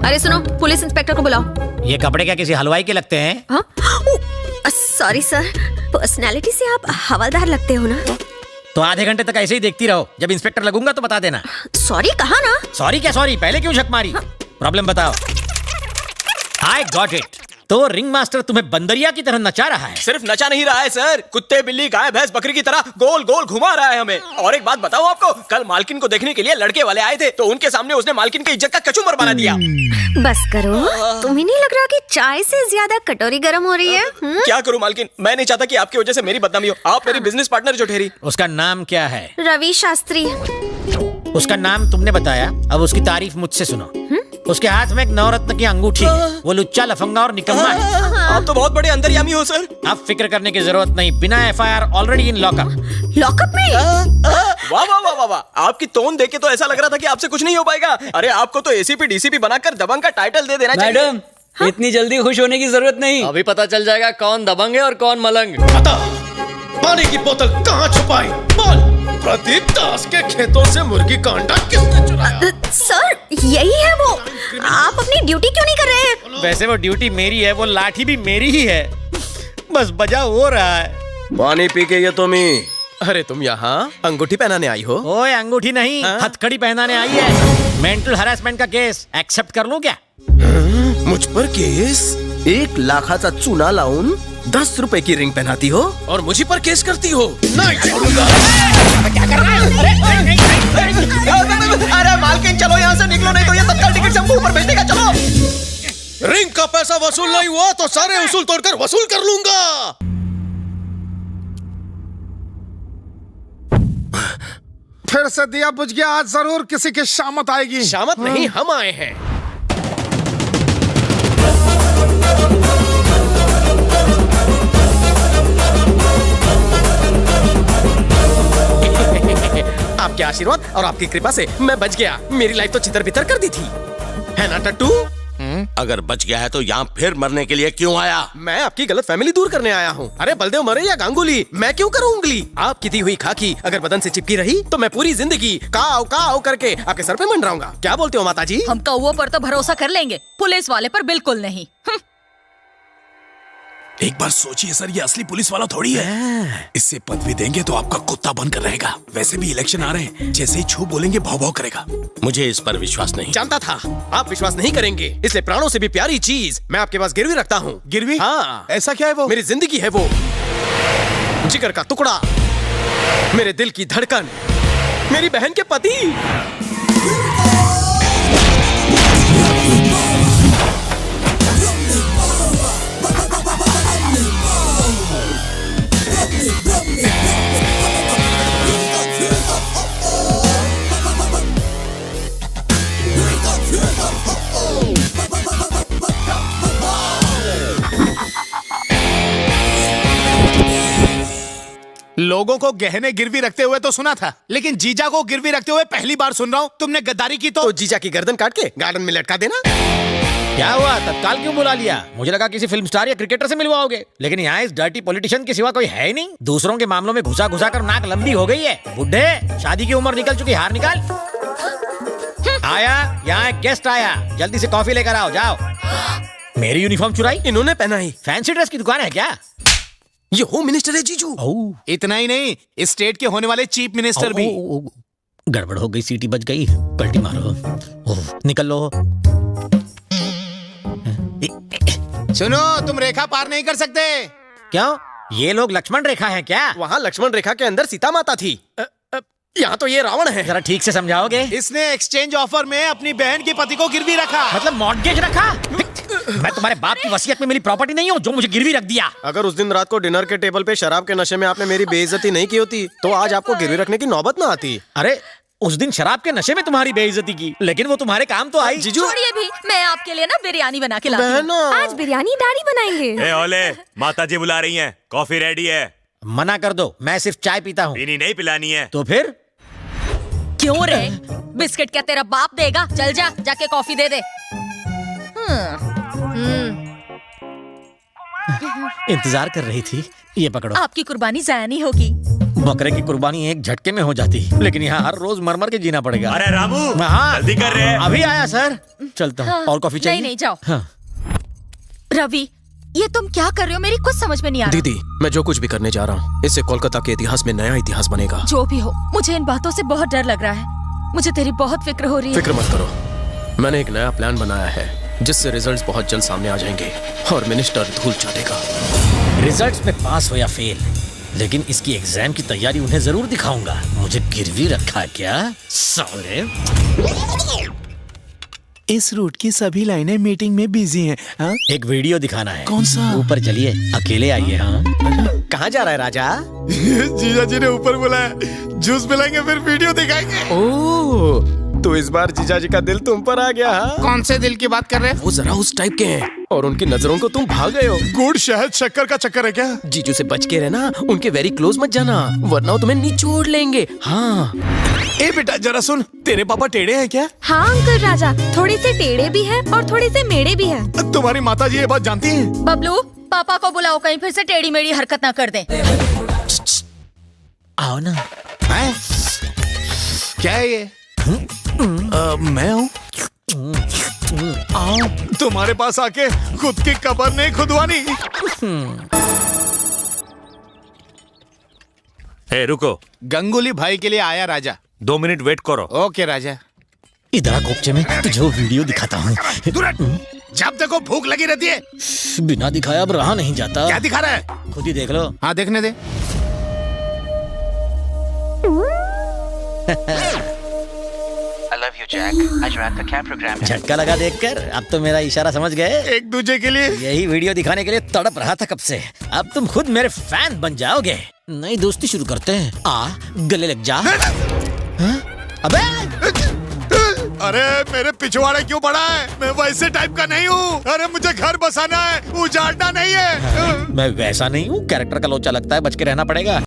अरे सुनो, police inspector को बुलाओ। ये कपड़े क्या किसी हलवाई के लगते हैं? हाँ? सॉरी सर, पर्सनालिटी से आप हवलदार लगते हो ना। तो आधे घंटे तक ऐसे ही देखती रहो, जब इंस्पेक्टर लगूंगा तो बता देना। सॉरी कहा ना। सॉरी क्या सॉरी, पहले क्यों झक मारी? प्रॉब्लम बताओ। I got it. तो रिंग मास्टर तुम्हें बंदरिया की तरह नचा रहा है। सिर्फ नचा नहीं रहा है सर, कुत्ते बिल्ली गाय भैंस बकरी की तरह गोल गोल घुमा रहा है हमें। और एक बात बताओ आपको, कल मालकिन को देखने के लिए लड़के वाले आए थे, तो उनके सामने उसने मालकिन की इज्जत का कचूमर बना दिया। बस करो, तुम्हें नहीं लग रहा कि चाय से ज्यादा कटोरी गर्म हो रही है? क्या करूं मालकिन, मैं नहीं चाहता कि आपकी वजह से मेरी बदनामी हो। आप मेरी बिजनेस पार्टनर जो ठहरी। उसका नाम क्या है? रवि शास्त्री। उसका नाम तुमने बताया, अब उसकी तारीफ मुझसे सुनो। उसके हाथ में एक नवरत्न की अंगूठी है। वो लुच्चा लफंगा और निकम्मा है। आप तो बहुत बड़े अंतर्यामी हो सर। अब फिक्र करने की जरूरत नहीं, बिना FIR already in lockup. Lockup में? वाह वाह वाह वाह वाह, आपकी टोन देख के तो ऐसा लग रहा था कि आपसे कुछ नहीं हो पाएगा। अरे आपको तो एसीपी डीसीपी बनाकर दबंग का टाइटल दे देना चाहिए। मैडम, इतनी जल्दी खुश होने की जरूरत नहीं, अभी पता चल जाएगा कौन दबंग है और कौन मलंग। बता, पानी की बोतल कहाँ छुपाई? बोल। प्रदीप दास के खेतों से मुर्गी का अंडा किसने चुराया? सर, यही है वो। आप अपनी ड्यूटी क्यों नहीं कर रहे हैं? वैसे वो ड्यूटी मेरी है, वो लाठी भी मेरी ही है, बस बजा हो रहा है। पानी पी के ये अरे तुम यहाँ अंगूठी पहनाने आई हो? ओए अंगूठी नहीं, हथकड़ी पहनाने आई है। मेंटल हरासमेंट का केस एक्सेप्ट कर लूं क्या? मुझ पर केस? 1 लाखाचा चुना लावून 10 रुपए की रिंग पहनाती हो और मुझे पर केस करती हो? नहीं छोड़ूंगा। क्या कर रहा है? अरे मालकिन चलो यहाँ से निकलो, नहीं तो ये तत्काल टिकट से हमको ऊपर भेज देगा। चलो। रिंग का पैसा वसूल नहीं हुआ तो सारे उसूल तोड़कर वसूल कर लूंगा। फिर से दिया बुझ गया, आज जरूर किसी की शामत आएगी। शामत नहीं, हम आए हैं। आपके आशीर्वाद और आपकी कृपा से मैं बच गया। मेरी लाइफ तो चितर बितर कर दी थी, है ना टट्टू? अगर बच गया है तो यहाँ फिर मरने के लिए क्यों आया? मैं आपकी गलत फैमिली दूर करने आया हूँ। अरे बलदेव मरे या गांगुली, मैं क्यों करूँ उंगली? आपकी दी हुई खाकी अगर बदन से चिपकी रही तो मैं पूरी जिंदगी काव काव करके आपके सर पे मंडराऊंगा। क्या बोलते हो माता जी? हम कौवों पर तो भरोसा कर लेंगे, पुलिस वाले पर बिल्कुल नहीं। एक बार सोचिए सर, ये असली पुलिस वाला थोड़ी है। इससे पदवी देंगे तो आपका कुत्ता बनकर रहेगा। वैसे भी इलेक्शन आ रहे हैं, जैसे ही छू बोलेंगे भाव भाव करेगा। मुझे इस पर विश्वास नहीं। जानता था आप विश्वास नहीं करेंगे, इसलिए प्राणों से भी प्यारी चीज मैं आपके पास गिरवी रखता हूँ। गिरवी? हाँ। ऐसा क्या है वो? मेरी जिंदगी है वो, जिगर का टुकड़ा, मेरे दिल की धड़कन, मेरी बहन के पति। लोगों को गहने गिरवी रखते हुए तो सुना था, लेकिन जीजा को गिरवी रखते हुए पहली बार सुन रहा हूँ। तुमने गद्दारी की तो जीजा की गर्दन काट के गार्डन में लटका देना। क्या हुआ, तत्काल क्यों बुला लिया? मुझे लगा किसी फिल्म स्टार या क्रिकेटर से मिलवाओगे, लेकिन यहाँ इस डर्टी पॉलिटिशियन के सिवा कोई है ही नहीं। दूसरों के मामलों में घुसा घुसा कर नाक लंबी हो गई है। बुढ़े, शादी की उम्र निकल चुकी, हार निकाल। आया, यहाँ एक गेस्ट आया, जल्दी से कॉफी लेकर आओ। जाओ। मेरी यूनिफॉर्म चुराई? इन्होंने पहना ही। फैंसी ड्रेस की दुकान है क्या? ये होम मिनिस्टर है जीजू। इतना ही नहीं, इस स्टेट के होने वाले चीफ मिनिस्टर भी। गड़बड़ हो गई, सीटी बज गई, पलटी मारो। निकल लो। सुनो, तुम रेखा पार नहीं कर सकते। क्यों? ये लोग लक्ष्मण रेखा है क्या? वहाँ लक्ष्मण रेखा के अंदर सीता माता थी, यहाँ तो ये रावण है। जरा ठीक से समझाओगे? इसने एक्सचेंज ऑफर में अपनी बहन के पति को गिरवी रखा। मतलब मॉर्गेज रखा? मैं तुम्हारे बाप की वसीयत में मिली प्रॉपर्टी नहीं हूँ जो मुझे गिरवी रख दिया। अगर उस दिन रात को डिनर के टेबल पे शराब के नशे में आपने मेरी बेइज्जती नहीं की होती तो आज आपको गिरवी रखने की नौबत ना आती। अरे उस दिन शराब के नशे में तुम्हारी बेइज्जती की, लेकिन वो तुम्हारे काम तो आई। जीजू छोड़िए भी, मैं आपके लिए ना बिरयानी बना के लाती हूँ। आज बिरयानी दाढ़ी बनाएंगे। ओले, माता जी बुला रही हैं, कॉफी रेडी है। मना कर दो, मैं सिर्फ चाय पीता हूँ। पीनी नहीं, पिलानी है। तो फिर क्यों रे? बिस्किट क्या तेरा बाप देगा? चल जा, जाके कॉफी दे दे। इंतजार कर रही थी, ये पकड़ो। आपकी कुर्बानी जाया नहीं होगी। बकरे की कुर्बानी एक झटके में हो जाती, लेकिन यहाँ हर रोज मर मर के जीना पड़ेगा। अरे रामू, हाँ जल्दी कर रहे हैं। अभी आया सर, चलता हूँ। और कॉफी चाहिए? नहीं जाओ। हाँ। रवि, ये तुम क्या कर रहे हो? मेरी कुछ समझ में नहीं आ रहा। दीदी, मैं जो कुछ भी करने जा रहा हूँ, इससे कोलकाता के इतिहास में नया इतिहास बनेगा। जो भी हो, मुझे इन बातों से बहुत डर लग रहा है। मुझे तेरी बहुत फिक्र हो रही है। फिक्र मत करो, मैंने एक नया प्लान बनाया है जिससे रिजल्ट्स बहुत जल्द सामने आ जाएंगे और मिनिस्टर धूल चाटेगा। रिजल्ट्स में पास हो या फेल, लेकिन इसकी एग्जाम की तैयारी उन्हें जरूर दिखाऊंगा। मुझे गिरवी रखा क्या साले? इस रूट की सभी लाइनें मीटिंग में बिजी हैं। हाँ? एक वीडियो दिखाना है। कौन सा? ऊपर चलिए, अकेले आइए। हाँ कहाँ जा रहा है राजा? जीजा जी ने ऊपर बुलाया, जूस पिलाएंगे फिर वीडियो दिखाएंगे। ओह, तो इस बार जीजा जी का दिल तुम पर आ गया। हाँ? कौन से दिल की बात कर रहे हैं? वो जरा उस टाइप के हैं और उनकी नजरों को तुम भाग गए हो। गुड़ शहद शक्कर का चक्कर है क्या? जीजू से बच के रहना, उनके वेरी क्लोज मत जाना, वरना वो तुम्हें निचोड़ लेंगे। हाँ। ए बेटा जरा सुन, तेरे पापा टेढ़े हैं क्या? हाँ अंकल राजा, थोड़े से टेढ़े भी हैं और थोड़े से मेढ़े भी हैं। तुम्हारी माता जी ये बात जानती है? बबलू, पापा को बुलाओ, कहीं फिर से टेढ़ी मेढ़ी हरकत ना कर दे। आओ ना। हैं? क्या है ये? मैं हूँ। आओ, तुम्हारे पास आके खुद की कब्र नहीं खुदवानी। ए रुको, गंगुली भाई के लिए आया राजा। 2 मिनट वेट करो। ओके राजा। इधर आ कोपचे में, तुझे वो वीडियो दिखाता हूँ। जब देखो भूख लगी रहती है। बिना दिखाया अब रहा नहीं जाता। क्या दिखा रहा है? खुद ही देख लो। हाँ देखने दे। झटका लगा देखकर, अब तो मेरा इशारा समझ गए। एक दूसरे के लिए यही वीडियो दिखाने के लिए तड़प रहा था कब से। अब तुम खुद मेरे फैन बन जाओगे। नई दोस्ती शुरू करते हैं। आ गले लग जा। हाँ? अबे अरे मेरे पिछवाड़े क्यों पड़ा है? मैं वैसे टाइप का नहीं हूँ। अरे मुझे घर बसाना है, उजाड़ना नहीं है। मैं वैसा नहीं हूँ, कैरेक्टर का लोचा लगता है, बच के रहना पड़ेगा।